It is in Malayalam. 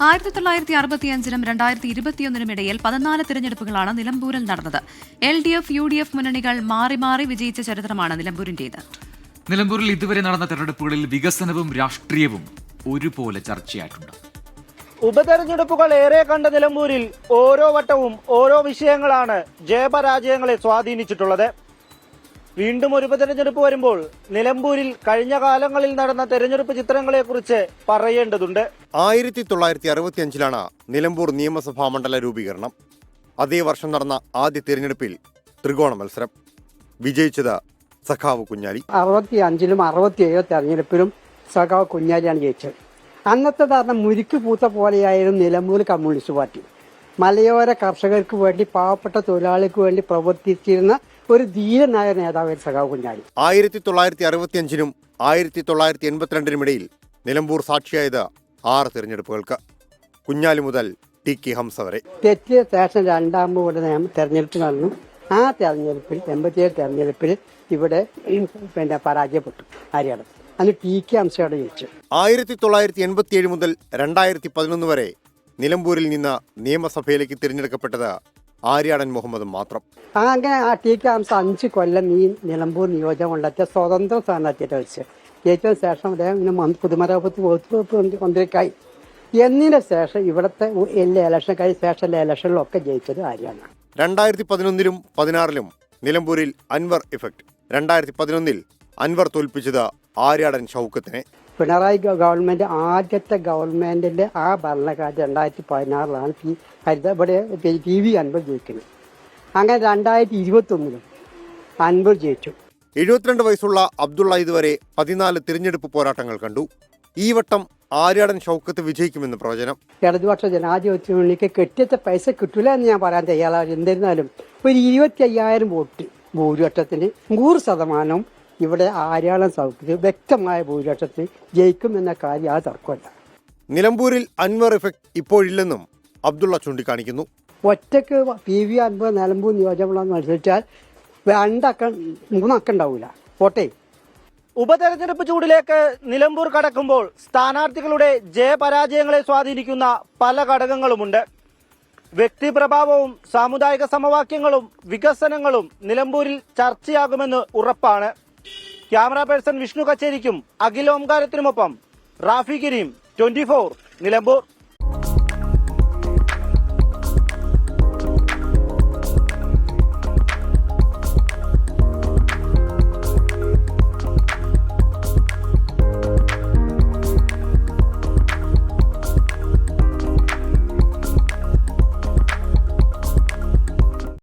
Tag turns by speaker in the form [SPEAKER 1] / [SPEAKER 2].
[SPEAKER 1] 1965-നും 2021-നും ഇടയിൽ 14 തിരഞ്ഞെടുപ്പുകളാണ് നിലമ്പൂരിൽ നടന്നത്. LDF, UDF മുന്നണികൾ മാറി മാറി വിജയിച്ച ചരിത്രമാണ് നിലമ്പൂരിന്റേത്.
[SPEAKER 2] നിലമ്പൂരിൽ ഇതുവരെ നടന്ന തെരഞ്ഞെടുപ്പുകളിൽ വികസനവും രാഷ്ട്രീയവും ഒരുപോലെ ചർച്ചയായിട്ടുണ്ട്.
[SPEAKER 3] ഉപതെരഞ്ഞെടുപ്പുകൾ ഏറെ കണ്ട നിലമ്പൂരിൽ ഓരോ വട്ടവും ഓരോ വിഷയങ്ങളാണ് ജയപരാജയങ്ങളെ സ്വാധീനിച്ചിട്ടുള്ളത്. വീണ്ടും ഒരു ഉപതെരഞ്ഞെടുപ്പ് വരുമ്പോൾ നിലമ്പൂരിൽ കഴിഞ്ഞ കാലങ്ങളിൽ നടന്ന തെരഞ്ഞെടുപ്പ് ചിത്രങ്ങളെക്കുറിച്ച് പറയേണ്ടതുണ്ട്.
[SPEAKER 4] 1965-ലാണ് നിലമ്പൂർ നിയമസഭാ മണ്ഡല രൂപീകരണം. അതേ വർഷം നടന്ന ആദ്യ തെരഞ്ഞെടുപ്പിൽ ത്രികോണ മത്സരം. വിജയിച്ചത് സഖാവ് കുഞ്ഞാലി.
[SPEAKER 5] 65-ലും 67 തെരഞ്ഞെടുപ്പിലും സഖാവ് കുഞ്ഞാലിയാണ് ജയിച്ചത്. അന്നത്തെ കാരണം മുരിക്ക് പൂത്ത പോലെയായിരുന്നു നിലമ്പൂർ കമ്മ്യൂണിസ്റ്റ് പാർട്ടി. മലയോര കർഷകർക്ക് വേണ്ടി, പാവപ്പെട്ട തൊഴിലാളികൾക്ക് വേണ്ടി പ്രവർത്തിച്ചിരുന്ന ഒരു ധീരനായ നേതാവ് സഖാവ് കുഞ്ഞാലി.
[SPEAKER 4] 1965-നും 1982-നും ഇടയിൽ നിലമ്പൂർ സാക്ഷിയായത് 6 തെരഞ്ഞെടുപ്പുകൾക്ക്. കുഞ്ഞാലി മുതൽ TK ഹംസ വരെ.
[SPEAKER 5] തെറ്റിയ ശേഷം രണ്ടാമത് തെരഞ്ഞെടുപ്പ് നടന്നു. ആ തെരഞ്ഞെടുപ്പിൽ 87 തെരഞ്ഞെടുപ്പിൽ ഇവിടെ പരാജയപ്പെട്ടു ആര്യാട്. അന്ന് TK ഹംസയോടെ ജയിച്ചു.
[SPEAKER 4] 1987 മുതൽ 2011 വരെ നിലമ്പൂരിൽ നിന്ന് നിയമസഭയിലേക്ക് തിരഞ്ഞെടുക്കപ്പെട്ടത് ആര്യാടൻ മുഹമ്മദ് മാത്രം.
[SPEAKER 5] അങ്ങനെ ആ TK ഹംസ 5 കൊല്ലം ഈ നിലമ്പൂർ നിയോജകമണ്ഡലത്തെ സ്വതന്ത്ര സ്ഥാനാർത്ഥിയായിട്ട് വെച്ച് ജയിച്ചതിന് ശേഷം അദ്ദേഹം പൊതുമരാമത്ത് വകുപ്പ് മന്ത്രിക്കായി. എന്നതിന് ശേഷം ഇവിടുത്തെ എല്ലാ ഇലക്ഷൻ കഴിഞ്ഞ ശേഷം ഇലക്ഷനിലൊക്കെ ജയിച്ചത് ആര്യാടാണ്.
[SPEAKER 4] 2011-ലും 2016-ലും നിലമ്പൂരിൽ അൻവർ ഇഫക്ട്. 2011-ൽ അൻവർ തോൽപ്പിച്ചത് ആര്യാടൻ ഷൗക്കത്തിനെ.
[SPEAKER 5] പിണറായി ഗവൺമെന്റ് ആദ്യത്തെ ഗവൺമെന്റിന്റെ ആ ഭരണകാലത്ത് 2016-ലാണ് ഇവിടെ PV അൻവർ ജയിക്കുന്നത്. അങ്ങനെ 2021-ലും അൻവർ ജയിച്ചു.
[SPEAKER 4] 72 വയസ്സുള്ള അബ്ദുള്ള ഇതുവരെ 14 തിരഞ്ഞെടുപ്പ് പോരാട്ടങ്ങൾ കണ്ടു. ഈ വട്ടം ആര്യാടൻ ഷൗക്കത്ത് വിജയിക്കുമെന്ന് പ്രവചനം.
[SPEAKER 5] ഇടതുപക്ഷ ജനാധിപത്യ മുന്നണിക്ക് കെട്ടിച്ച പൈസ കിട്ടില്ല എന്ന് ഞാൻ പറയാൻ തയ്യാറാണ്. എന്നിരുന്നാലും ഒരു 25,000 വോട്ട് ഭൂരിപക്ഷത്തിന് 100% ഇവിടെ ആര്യാടൻ ഷൗക്കത്ത് വ്യക്തമായ ഭൂരിപക്ഷത്തിന് ജയിക്കുമെന്ന കാര്യം ആ തർക്കമല്ല.
[SPEAKER 4] നിലമ്പൂരിൽ അൻവർ ഇഫക്ട് ഇപ്പോഴില്ലെന്നും അബ്ദുള്ള ചൂണ്ടിക്കാണിക്കുന്നു.
[SPEAKER 5] ഒറ്റക്ക് PV അൻവർ നിലമ്പൂർ നിയോജകമണ്ഡലം മത്സരിച്ചാൽ 2 അക്കം 3 അക്കം ഉണ്ടാവില്ല വോട്ടേ.
[SPEAKER 3] ഉപതെരഞ്ഞെടുപ്പ് ചൂടിലേക്ക് നിലമ്പൂർ കടക്കുമ്പോൾ സ്ഥാനാർത്ഥികളുടെ ജയപരാജയങ്ങളെ സ്വാധീനിക്കുന്ന പല ഘടകങ്ങളുമുണ്ട്. വ്യക്തിപ്രഭാവവും സാമുദായിക സമവാക്യങ്ങളും വികസനങ്ങളും നിലമ്പൂരിൽ ചർച്ചയാകുമെന്ന് ഉറപ്പാണ്. ക്യാമറ പേഴ്സൺ വിഷ്ണു കച്ചേരിക്കും അഖിൽ ഓംകാരത്തിനുമൊപ്പം റാഫി കരീം, 24 നിലമ്പൂർ.